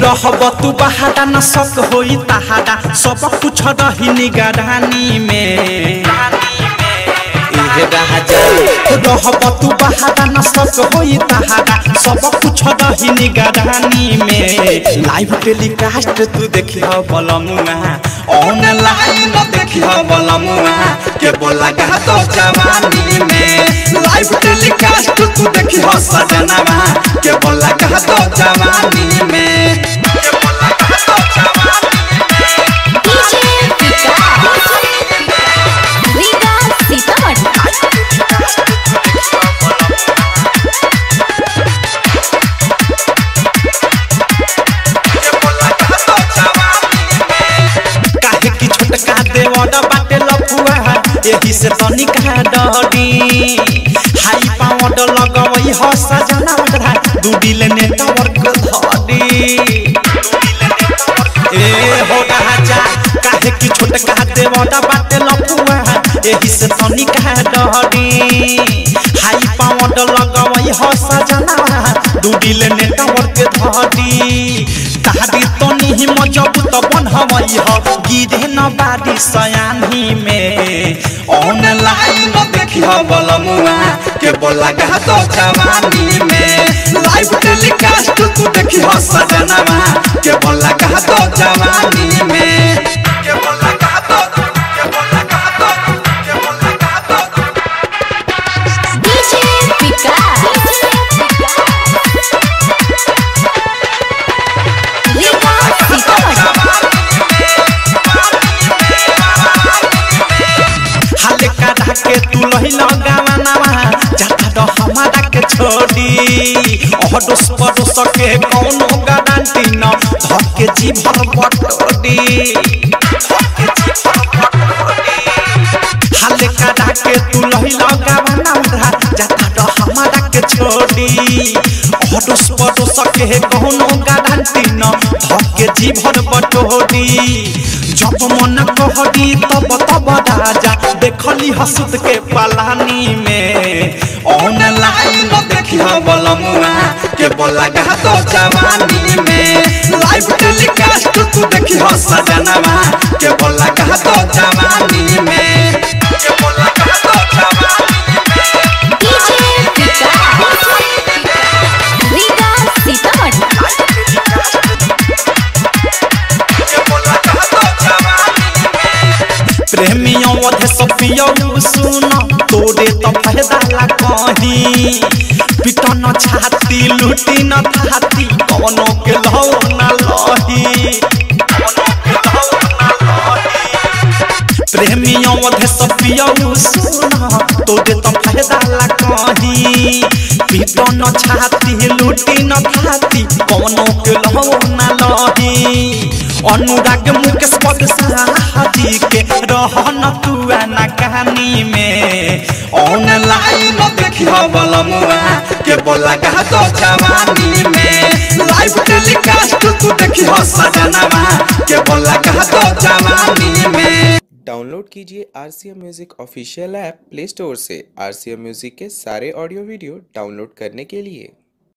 रहब तू बहादा न सक होई तहादा सब कुछ रही निगरानी में रहब तू बहादा न सक होई तहादा सब कुछ रही निगरानी में लाइव टेलीकास्ट तू देखिह बलमुआ ऑनलाइन देखिह बलमुआ के बोला गा तो जवानी में लाइव टेलीकास्ट तू देखिह सजनवा के बोला गा तो जवानी में के बोला गा तो जवानी में रीगा सीतामढ़ी बाटे लफुआ यही से तनी का डरी हाई पावड लगवई ह सजना उधरा दूडिल नेटवर्क धरी ए हो राजा काहे की छोटका देवड़ा बाटे लफुआ यही से तनी का डरी हाई पावड लगवई ह सजना दूडिल नेटवर्क धरी तारी तनी ही मजबूत बनवई ह गिरे न बारी सयानी में ऑनलाइन देखिह बलमुआ के बोला गा तो जवानी में लाइव टेलीकास्ट तू देखिह सजनवा के बोला गा तो जवानी में के बोला गा तो के बोला गा तो के बोला गा तो डीजे विकास रीगा सीतामढ़ी के तू लहिला गावानावा जाता तो हमारा के छोड़ी ओडोस पडोस के कोनो गारंटी न धके जी भर बटोडी हाले काटा के तू लहिला गावानावा जाता तो हमारा के छोड़ी ओडोस पडोस के कोनो गारंटी न धके जी भर बटोडी जब मन कहडी तब तब राजा देखली हसुत के पलानी में ऑनलाइन देखिह बलमुआ के बोला गा तो जवानी में लाइव टेलीकास्ट तू देखिह सजनवा के बोला गा तो जवानी में के बोला गा तो जवानी में डीजे विकास रीगा सीतामढ़ी प्रेमियों वधे सपियो सुन तोरे तो फायदा ला कहीं पिटन छाती लूटी न थाती कोनो के लौ न लही प्रेमियों वधे सपियो सुन तोरे तो फायदा ला कहीं पिटन छाती लूटी न थाती कोनो के लौ न लही अनुराग मुकेश पद साहजी के रहन तू ना कहानी में ऑनलाइन देखिह बलमुआ के बोला गा तो जवानी में लाइव टेलीकास्ट तू देखिह सजनवा के बोला गा तो जवानी में। डाउनलोड कीजिए RCM music official app play store से RCM म्यूजिक के सारे ऑडियो वीडियो डाउनलोड करने के लिए।